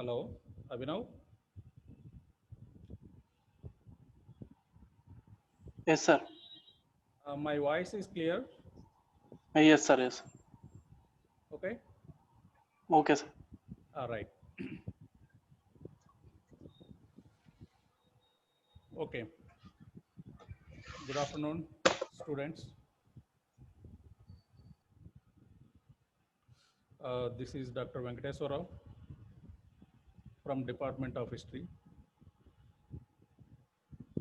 Hello, Abhinav. Yes, sir. My voice is clear. Yes, sir. Yes. Okay. Okay, sir. All right. Okay. Good afternoon, students. This is Dr. Venkateswara Rao from Department of History,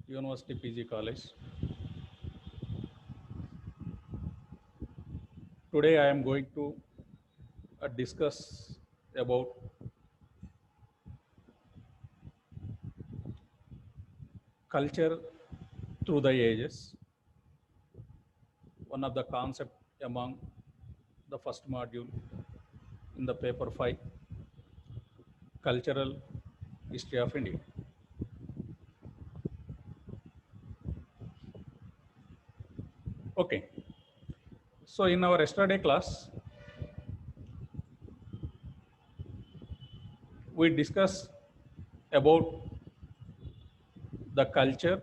University PG College. Today I am going to discuss about culture through the ages, one of the concept among the first module in the paper 5, Cultural History of India. Okay. So in our yesterday class, we discussed about the culture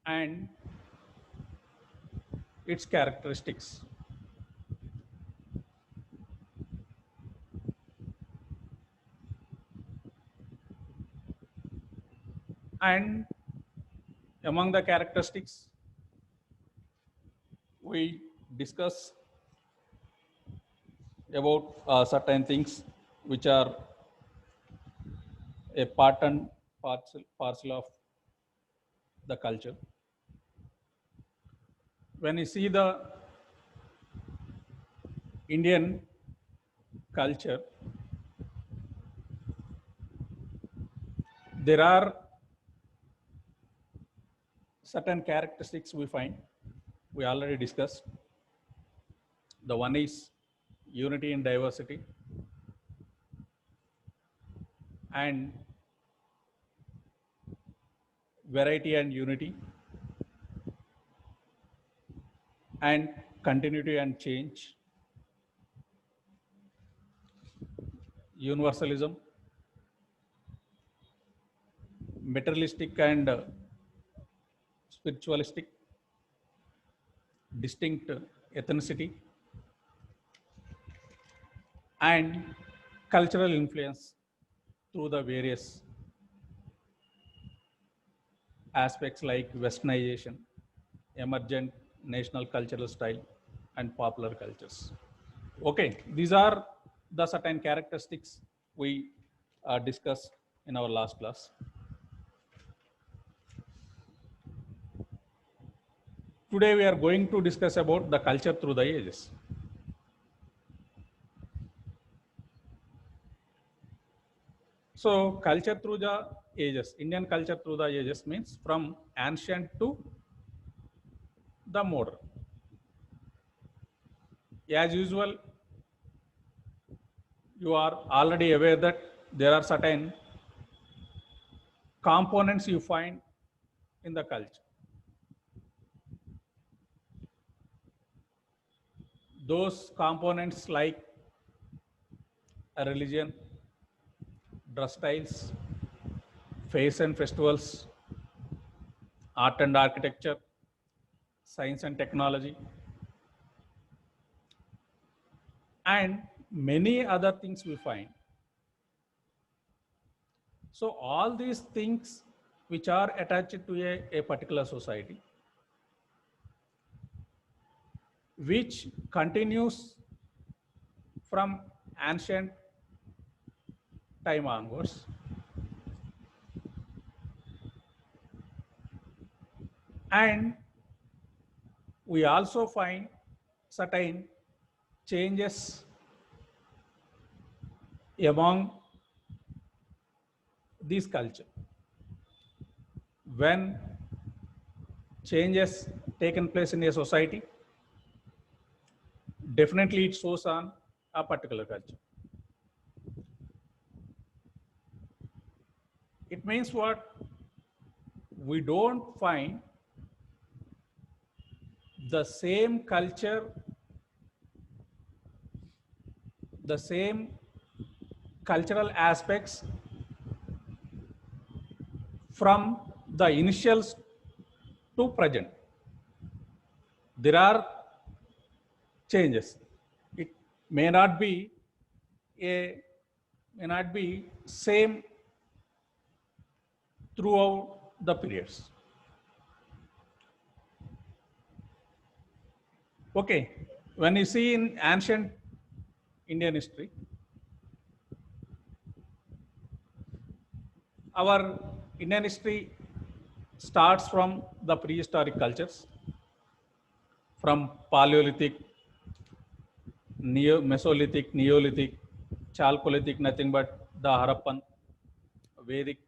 and its characteristics. And among the characteristics, we discuss about certain things which are a part and parcel of the culture. When you see the Indian culture, there are certain characteristics we find. We already discussed. The one is unity in diversity and variety and unity and continuity and change, universalism, materialistic and spiritualistic, distinct ethnicity, and cultural influence through the various aspects like westernization, emergent national cultural style, and popular cultures. Okay, these are the certain characteristics we discussed in our last class. Today we are going to discuss about the culture through the ages. So culture through the ages, Indian culture through the ages means from ancient to the modern. As usual, you are already aware that there are certain components you find in the culture. Those components like a religion, dress styles, fairs and festivals, art and architecture, science and technology, and many other things we find. So all these things which are attached to a particular society, which continues from ancient time onwards, and we also find certain changes among this culture. When changes taken place in a society, definitely it shows on a particular culture. It means what? We don't find the same culture, the same cultural aspects from the initials to present. There are changes. It may not be same throughout the periods. Okay, when you see in ancient Indian history, our Indian history starts from the prehistoric cultures, from Paleolithic, Mesolithic, Neolithic, Chalcolithic, nothing but the Harappan, Vedic,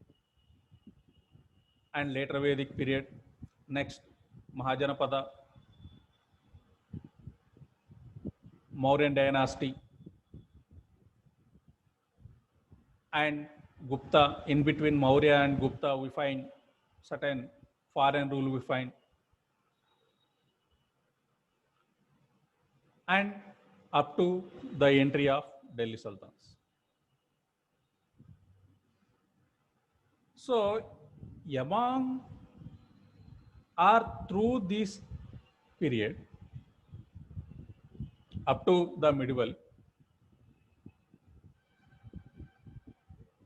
and later Vedic period. Next, Mahajanapada, Mauryan dynasty, and Gupta. In between Maurya and Gupta, we find certain foreign rule we find. And up to the entry of Delhi Sultans. So, among or through this period up to the medieval,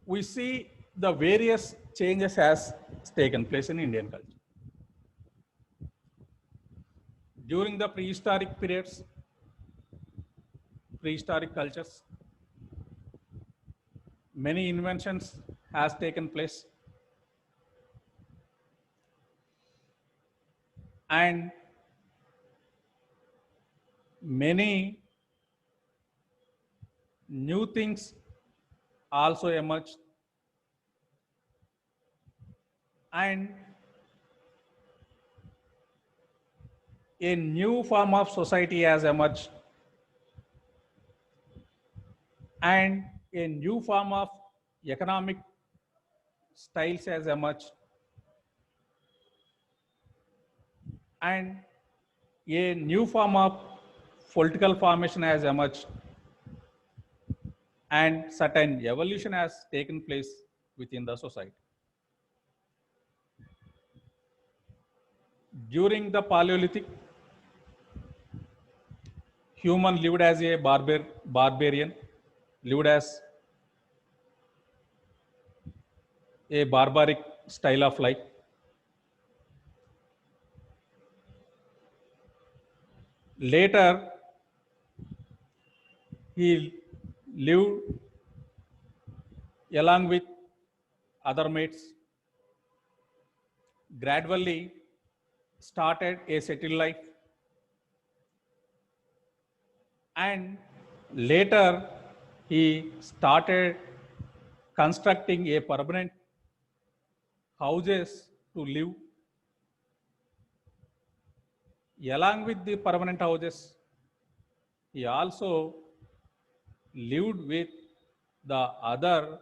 we see the various changes has taken place in Indian culture. During the prehistoric periods, prehistoric cultures, many inventions has taken place, and many new things also emerged, and a new form of society has emerged, and a new form of economic styles has emerged, and a new form of political formation has emerged, and certain evolution has taken place within the society. During the Paleolithic, human lived as a barbarian, lived as a barbaric style of life. Later, he lived along with other mates, gradually started a settled life, and later he started constructing a permanent houses to live. Along with the permanent houses, he also lived with the other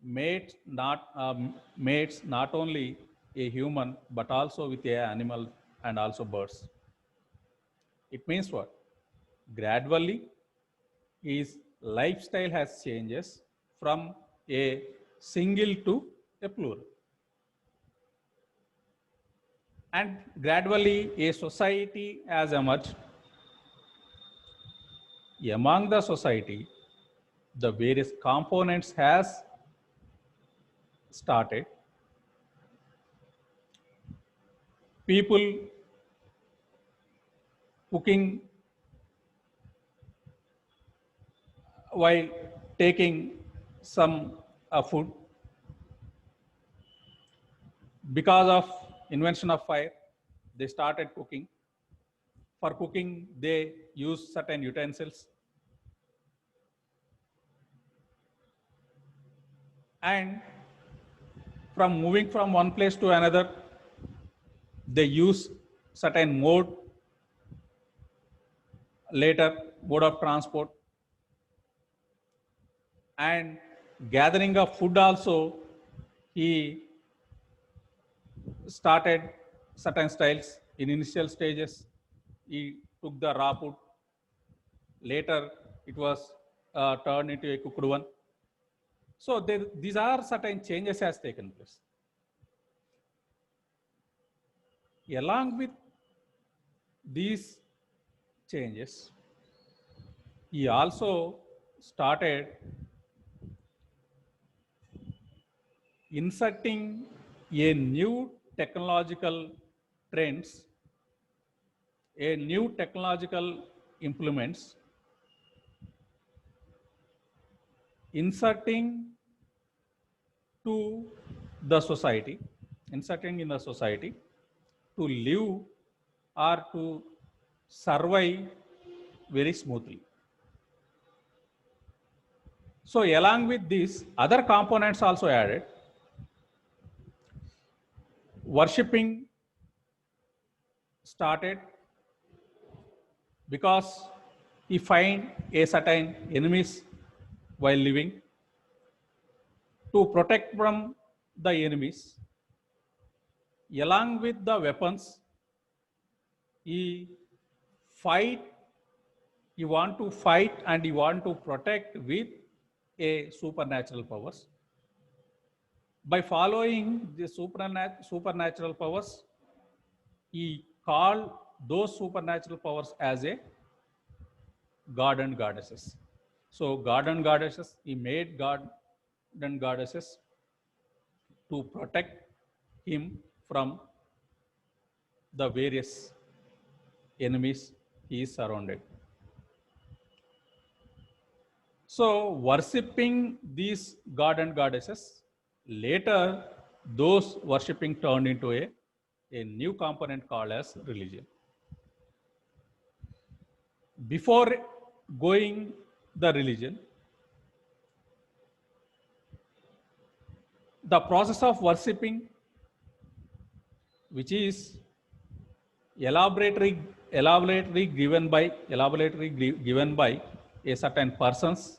mates, not only a human but also with a animal and also birds. It means what? Gradually, his lifestyle has changes from a single to a plural. And gradually, a society has emerged. Among the society, the various components has started. People cooking while taking some food. Because of invention of fire, they started cooking. For cooking, they use certain utensils. And from moving from one place to another, they use certain mode of transport. And gathering of food also, he started certain styles. In initial stages, he took the raw food. Later, it was turned into a cooked one. So these are certain changes has taken place. Along with these changes, he also started inserting a new technological trends, a new technological implements, inserting to the society, inserting in the society to live or to survive very smoothly. So along with this, other components also added. Worshipping started because he find a certain enemies while living. To protect from the enemies, along with the weapons, he fight, he want to fight and he want to protect with a supernatural powers. By following the supernatural powers, he called those supernatural powers as a god and goddesses. So god and goddesses, he made god and goddesses to protect him from the various enemies he is surrounded. So worshipping these god and goddesses, later those worshipping turned into a new component called as religion. Before going the religion, the process of worshipping, which is elaborately given by a certain persons,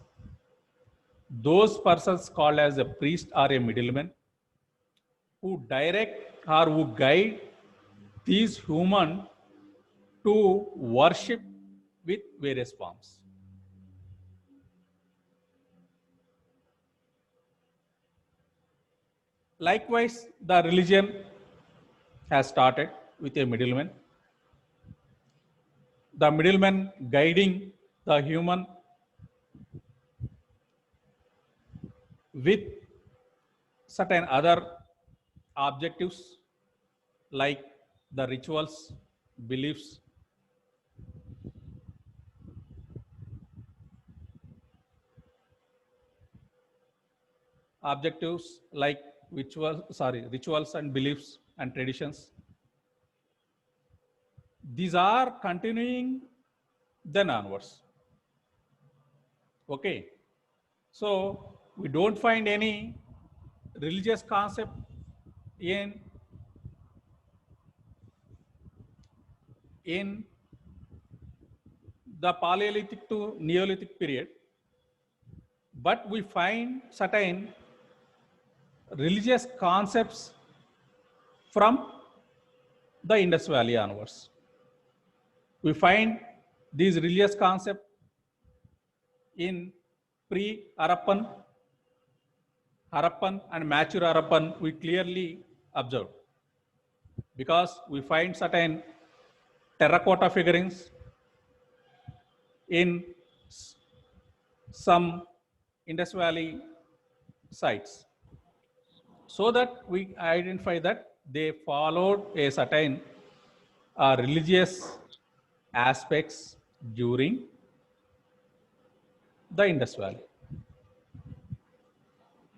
those persons called as a priest or a middleman, who direct or who guide these human to worship with various forms. Likewise, the religion has started with a middleman. The middleman guiding the human with certain other objectives like the rituals, beliefs, objectives like rituals and beliefs and traditions. These are continuing then onwards. Okay. So we don't find any religious concept in in the Paleolithic to Neolithic period, but we find certain religious concepts from the Indus Valley onwards. We find these religious concepts in pre-Harappan, Harappan and mature Harappan, we clearly observe, because we find certain terracotta figurines in some Indus Valley sites, so that we identify that they followed a certain religious aspects during the Indus Valley.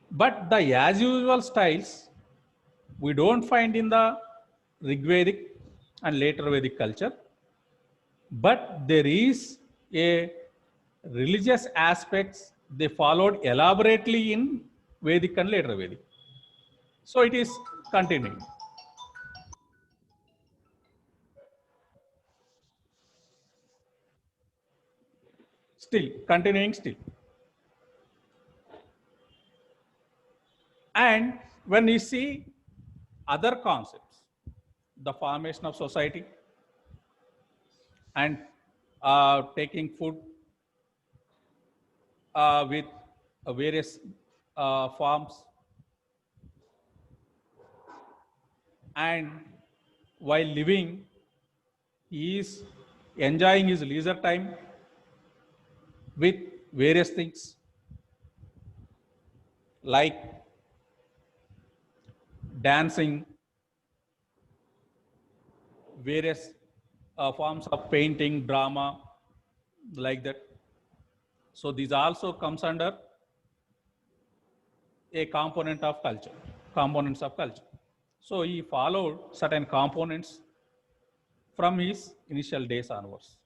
But the as usual styles we don't find in the Rigvedic and later Vedic culture, but there is a religious aspects they followed elaborately in Vedic and later Vedic. So it is continuing. Still, continuing still. And when you see other concepts, the formation of society and taking food with various farms, and while living, he is enjoying his leisure time with various things like dancing, various forms of painting, drama, like that. So these also comes under a component of culture, components of culture. So he followed certain components from his initial days onwards.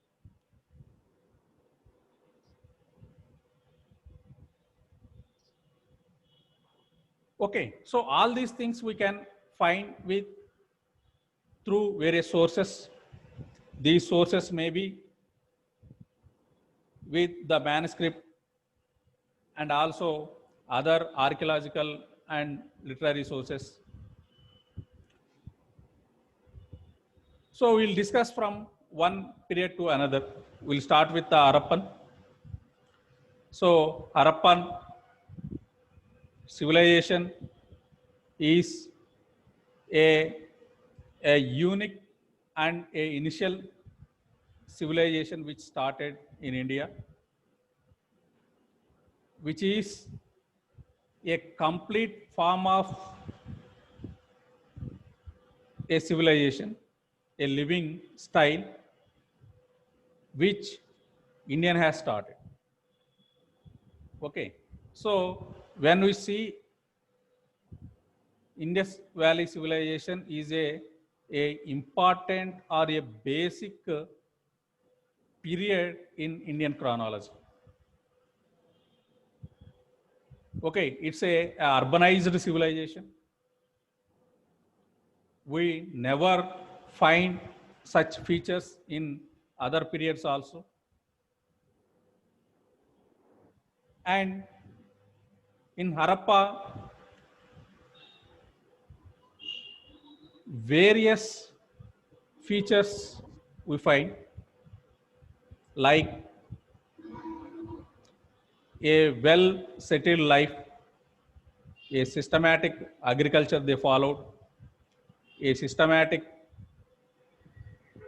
Okay, so all these things we can find with through various sources. These sources may be with the manuscript and also other archaeological and literary sources. So we'll discuss from one period to another. We'll start with the Harappan. So Harappan civilization is a, a unique and a initial civilization which started in India, which is a complete form of a civilization, a living style which Indian has started. Okay, so when we see Indus Valley civilization is a important or a basic period in Indian chronology. Okay, it's a urbanized civilization. We never find such features in other periods also. And in Harappa, various features we find, like a well settled life, a systematic agriculture they followed, a systematic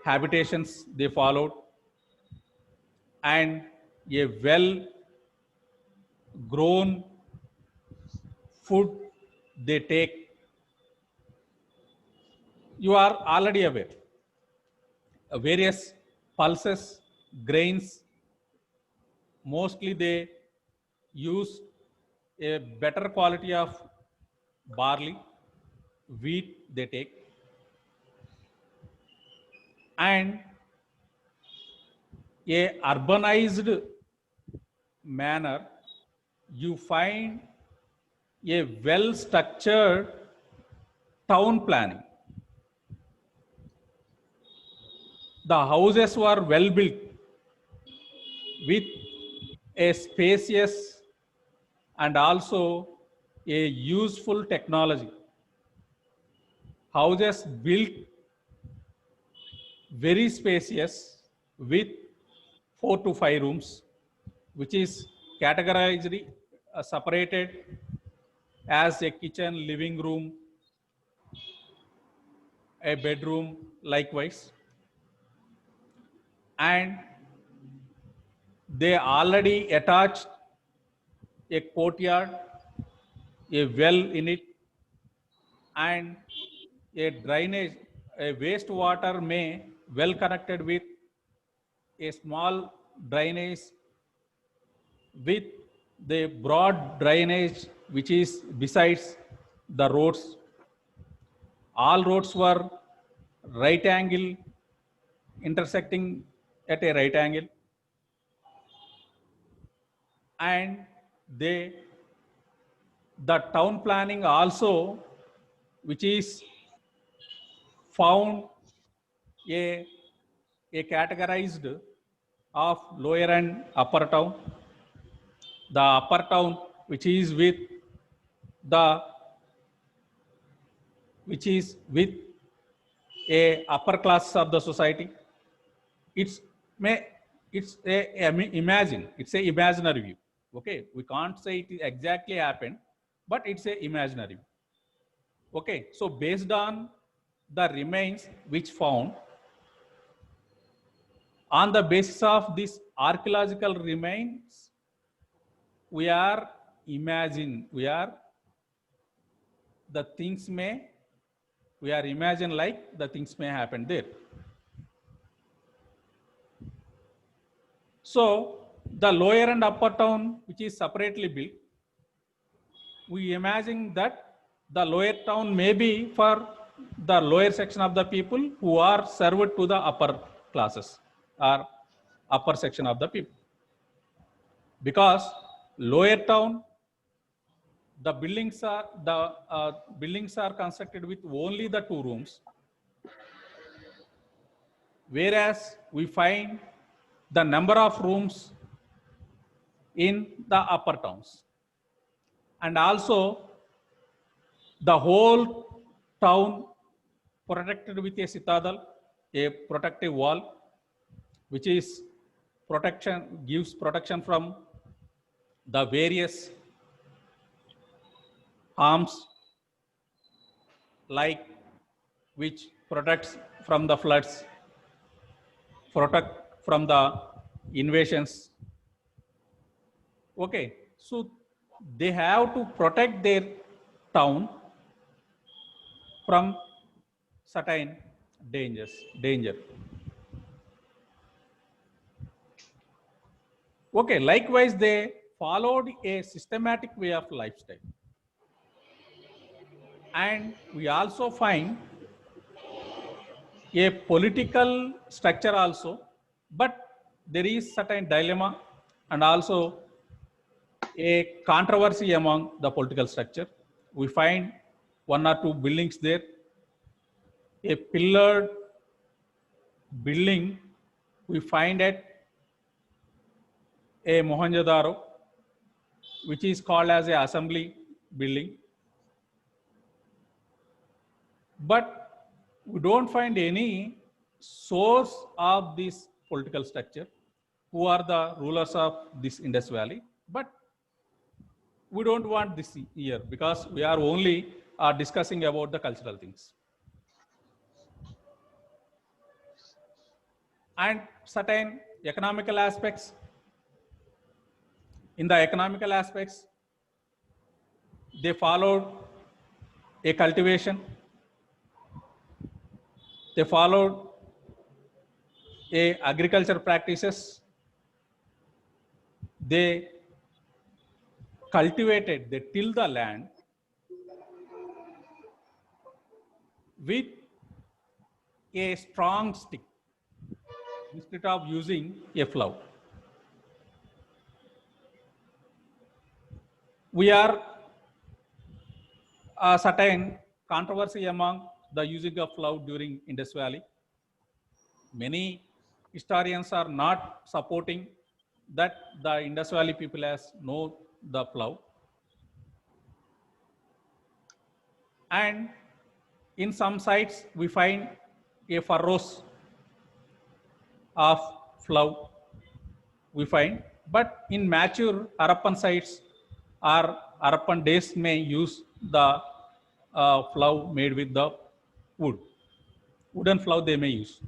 habitations they followed, and a well grown food they take. You are already aware. Various pulses, grains, mostly they use a better quality of barley, wheat they take, and a urbanized manner, you find a well structured town planning. The houses were well built with a spacious and also a useful technology. Houses built very spacious with 4 to 5 rooms, which is categorized, separated as a kitchen, living room, a bedroom, likewise. And they already attached a courtyard, a well in it, and a drainage, a wastewater may well connected with a small drainage with the broad drainage which is besides the roads. All roads were right angle, intersecting at a right angle, and they the town planning also, which is found a, a categorized of lower and upper town. The upper town, which is with the which is with a upper class of the society. It's may imagine, it's a imaginary view. Okay, we can't say it exactly happened, but it's a imaginary. Okay, so based on the remains which found, on the basis of this archaeological remains, we are the things may, we are imagine like the things may happen there. So the lower and upper town, which is separately built, we imagine that the lower town may be for the lower section of the people who are served to the upper classes or upper section of the people. Because lower town, the buildings are constructed with only the 2 rooms, whereas we find the number of rooms in the upper towns. And also the whole town protected with a citadel, a protective wall, which is gives protection from the various harms, like which protects from the floods, protect from the invasions. Okay, so they have to protect their town from certain danger. Okay, likewise, they followed a systematic way of lifestyle. And we also find a political structure also, but there is certain dilemma and also a controversy among the political structure. We find 1 or 2 buildings there. A pillared building we find at a Mohenjo-daro, which is called as a assembly building. But we don't find any source of this political structure, who are the rulers of this Indus Valley. But we don't want this here because we are only discussing about the cultural things. And certain economical aspects. In the economical aspects, they followed a cultivation. They followed a agriculture practices. They cultivated, they tilled the land with a strong stick instead of using a plough. We are a certain controversy among the using of plough during Indus Valley. Many historians are not supporting that the Indus Valley people has know the plough. And in some sites, we find a furrows of plough, we find. But in mature Harappan sites or Harappan days may use the plough made with the wooden plough they may use.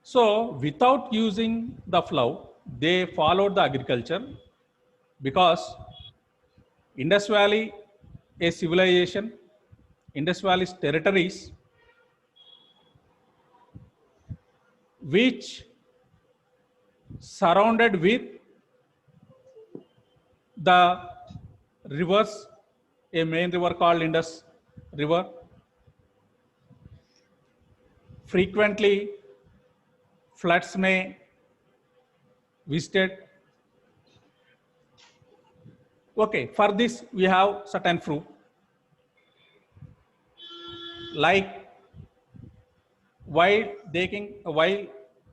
So without using the plough, they followed the agriculture, because Indus Valley, a civilization, Indus Valley's territories, which surrounded with the rivers, a main river called Indus River. Frequently, floods may visited. Okay, for this we have certain proof, like while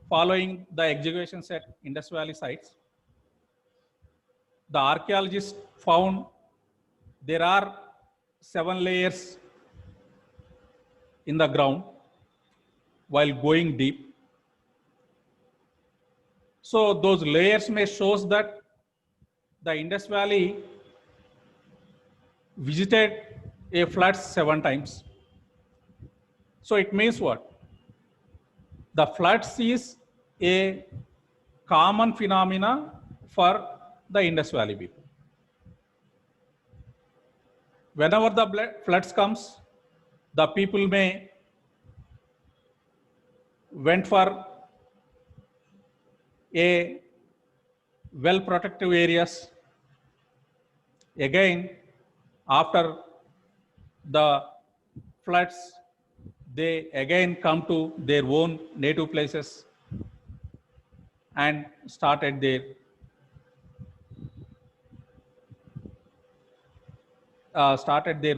following the excavations at Indus Valley sites, the archaeologists found there are 7 layers in the ground while going deep. So those layers may shows that the Indus Valley visited a flood 7 times. So it means what? The floods is a common phenomena for the Indus Valley people. Whenever the floods comes, the people may went for a well protective areas. Again, after the floods, they again come to their own native places and started their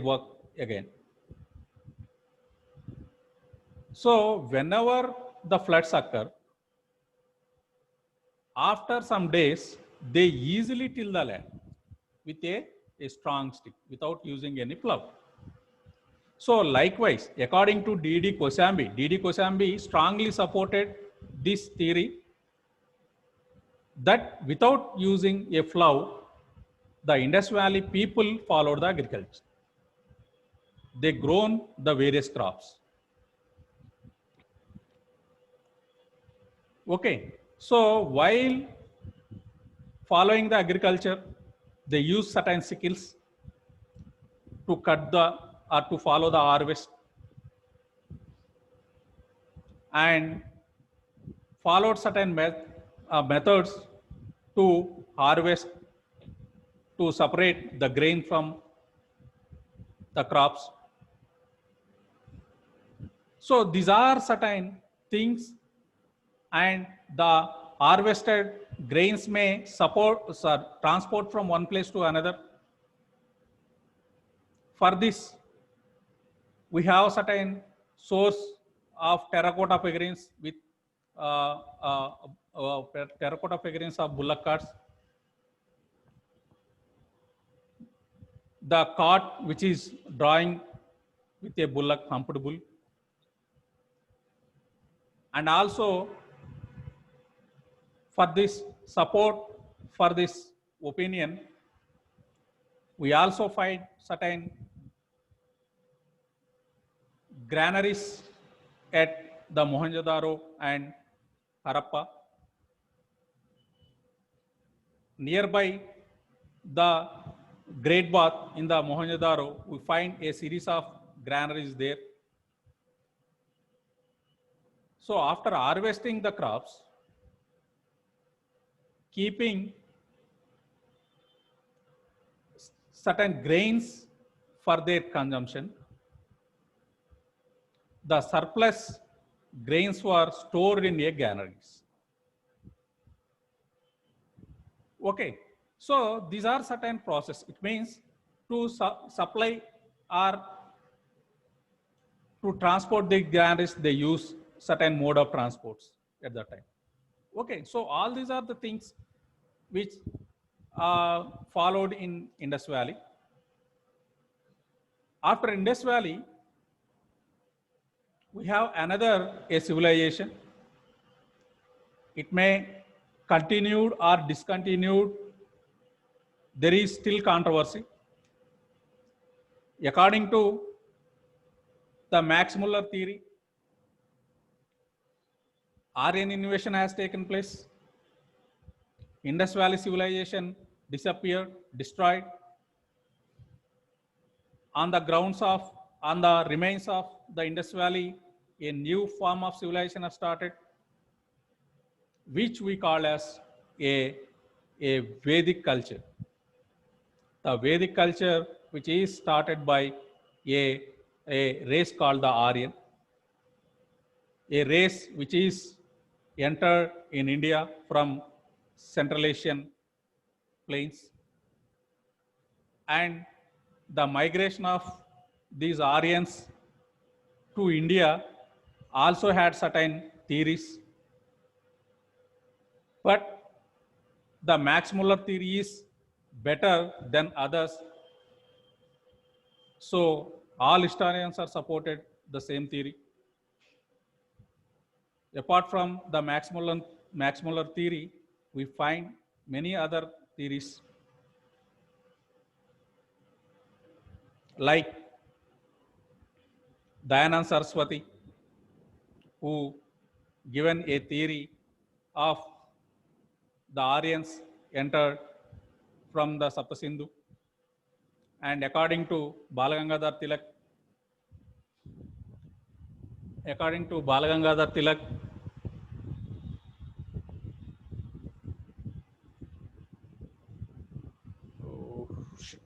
work again. So whenever the floods occur, after some days, they easily till the land with a strong stick without using any plow. So likewise, according to D.D. Kosambi strongly supported this theory that without using a plow, the Indus Valley people followed the agriculture. They grown the various crops. Okay, so while following the agriculture, they use certain sickles to cut or to follow the harvest, and followed certain methods to harvest, to separate the grain from the crops. So these are certain things, and the harvested grains may transport from one place to another. For this, we have certain source of terracotta figurines with terracotta figurines of bullock carts. The cart which is drawing with a bullock, humped bull. And also for this support, for this opinion, we also find certain granaries at the Mohenjo-daro and Harappa. Nearby the Great Bath in the Mohenjo-daro, we find a series of granaries there. So after harvesting the crops, keeping certain grains for their consumption, the surplus grains were stored in a granaries. Okay, so these are certain process. It means to supply or to transport the granaries, they use certain mode of transports at that time. Okay, so all these are the things which followed in Indus Valley. After Indus Valley, we have another a civilization. It may continued or discontinued. There is still controversy. According to the Max Muller theory, Aryan invasion has taken place. Indus Valley civilization disappeared, destroyed. On the remains of the Indus Valley, a new form of civilization has started, which we call as a Vedic culture. The Vedic culture, which is started by a race called the Aryan, a race which is entered in India from Central Asian plains, and the migration of these Aryans to India also had certain theories. But the Max Muller theory is better than others. So all historians are supported the same theory. Apart from the Max Muller theory, we find many other theories. like Dayanand Saraswati, who given a theory of the Aryans entered from the Saptasindhu, and according to Balagangadhar Tilak, oh, shit.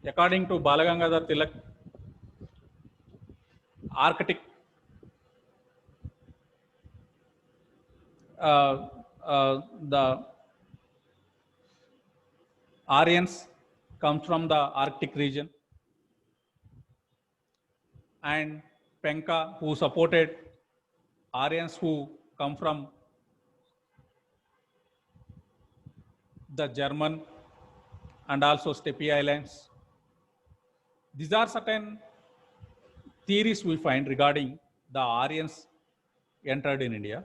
According to Balagangadhar Tilak, Arctic the Aryans come from the Arctic region, and Penka, who supported Aryans who come from the German and also Steppe Islands. These are certain theories we find regarding the Aryans entered in India,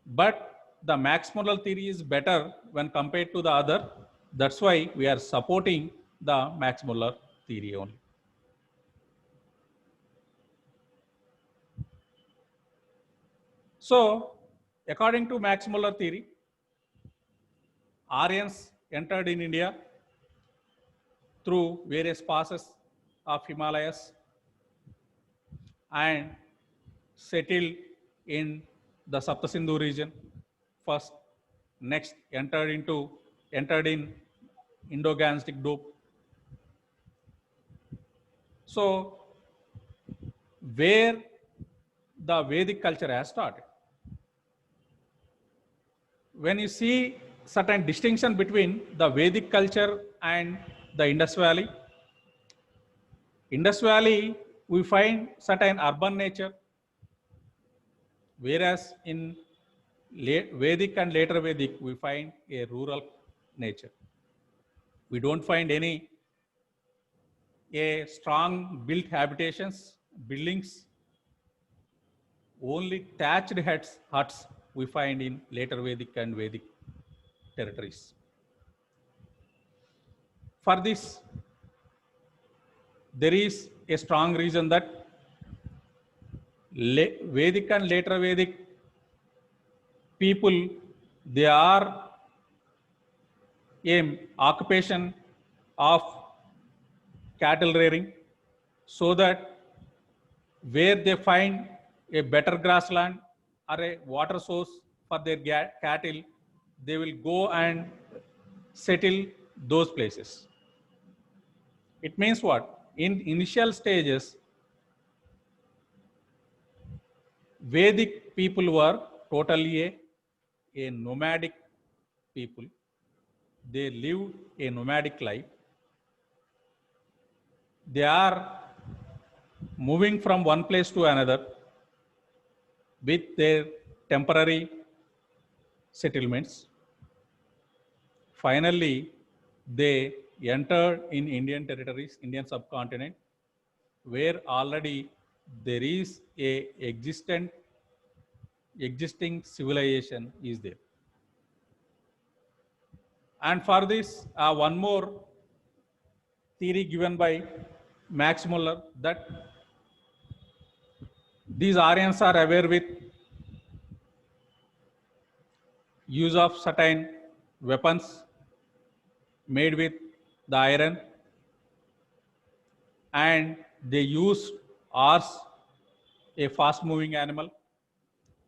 but the Max Muller theory is better when compared to the other. That's why we are supporting the Max Muller theory only. So, according to Max Muller theory, Aryans entered in India through various passes of Himalayas and settled in the Saptasindhu region first. Next, entered in Indo-Gangetic Doab. So, where the Vedic culture has started. When you see certain distinction between the Vedic culture and the Indus Valley, we find certain urban nature, whereas in Vedic and later Vedic, we find a rural nature. We don't find any strong built habitations, buildings, only thatched huts we find in later Vedic and Vedic territories. For this, there is a strong reason that Vedic and later Vedic people, they are a occupation of cattle rearing, so that where they find a better grassland or a water source for their cattle, they will go and settle those places. It means what? In initial stages, Vedic people were totally a nomadic people. They lived a nomadic life. They are moving from one place to another with their temporary settlements. Finally, they entered in Indian territories, Indian subcontinent, where already there is a existing civilization is there. And for this, one more theory given by Max Muller, that these Aryans are aware with use of certain weapons made with the iron, and they use horse, a fast moving animal,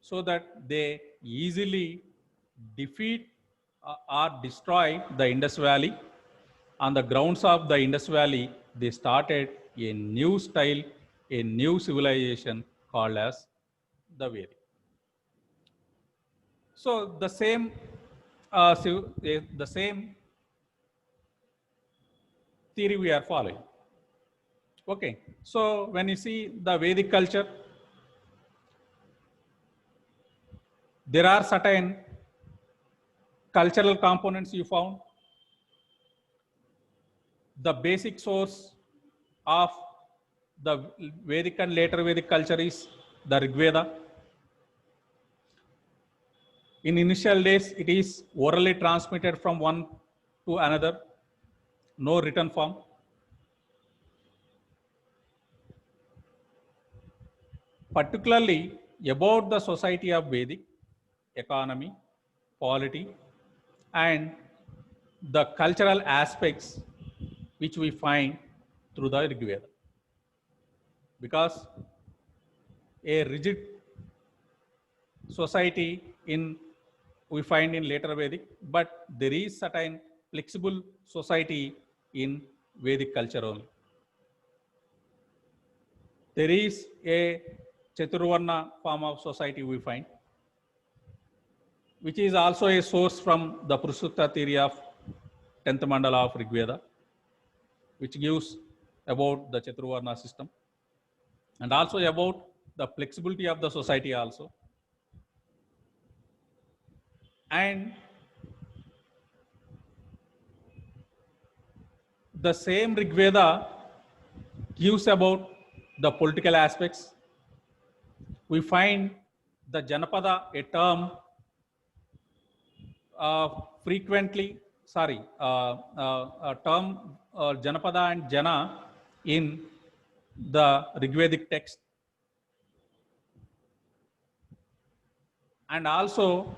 so that they easily defeat or destroy the Indus Valley. On the grounds of the Indus Valley, they started a new style, a new civilization called as the Vedic. So the same theory we are following. Okay, so when you see the Vedic culture, there are certain cultural components you found. The basic source of the Vedic and later Vedic culture is the Rig Veda. In initial days, it is orally transmitted from one to another, no written form. Particularly about the society of Vedic, economy, polity, and the cultural aspects which we find through the Rig Veda. Because a rigid society we find in later Vedic, but there is certain flexible society in Vedic culture only. There is a Chaturvarna form of society we find, which is also a source from the Purusukta theory of 10th mandala of Rig Veda, which gives about the Chaturvarna system and also about the flexibility of the society also. And the same Rig Veda gives about the political aspects. We find the Janapada, a term frequently, a term Janapada and Jana in the Rigvedic text. And also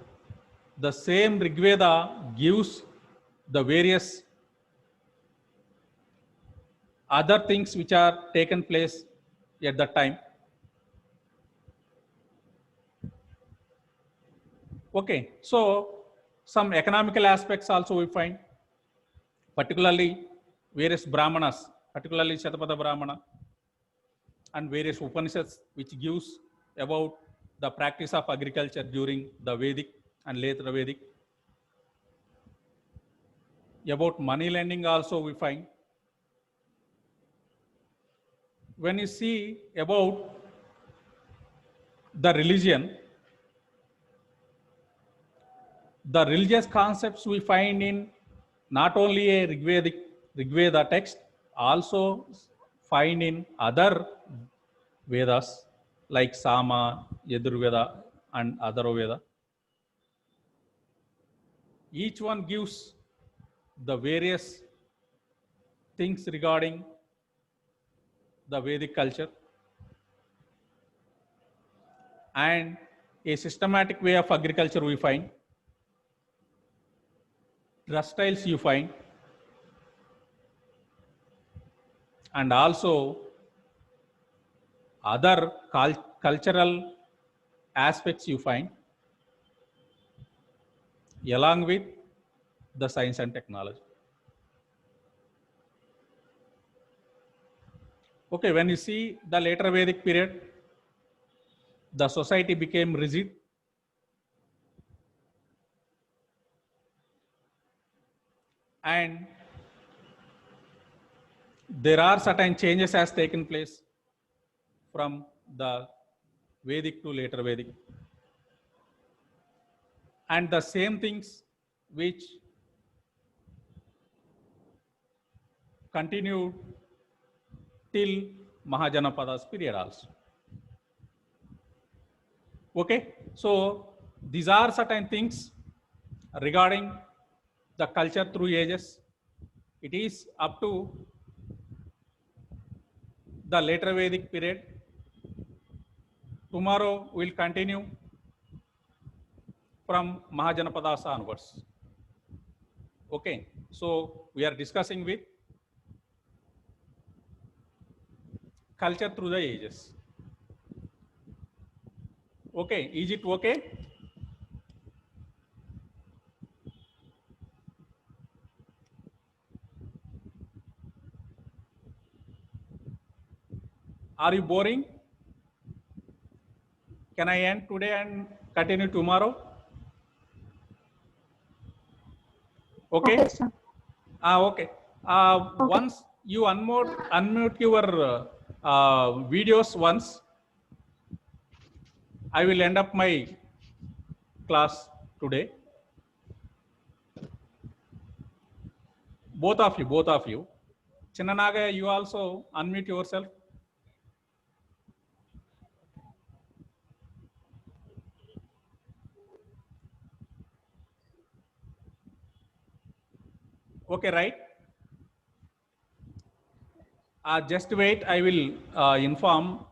the same Rigveda gives the various other things which are taken place at that time. Okay, so some economical aspects also we find, particularly various Brahmanas, particularly Shatapada Brahmana and various Upanishads which gives about the practice of agriculture during the Vedic and later Vedic. About money lending also we find. When you see about the religion, the religious concepts we find in not only a Rig Veda text, also find in other Vedas like Sama, Yajurveda and Atharvaveda. Each one gives the various things regarding the Vedic culture and a systematic way of agriculture we find, dress styles you find, and also other cultural aspects you find, along with the science and technology. Okay, when you see the later Vedic period, the society became rigid and there are certain changes has taken place from the Vedic to later Vedic. And the same things which continued till Mahajanapada's period also. Okay, so these are certain things regarding the culture through ages. It is up to the later Vedic period. Tomorrow we'll continue from Mahajanapadas onwards. Okay, so we are discussing with culture through the ages. Okay, is it okay? Are you boring? Can I end today and continue tomorrow? Okay. Okay, sir. Okay. Once you unmute your videos once, I will end up my class today. Both of you. Chinnanaga, you also unmute yourself. Okay, right? Just wait, I will inform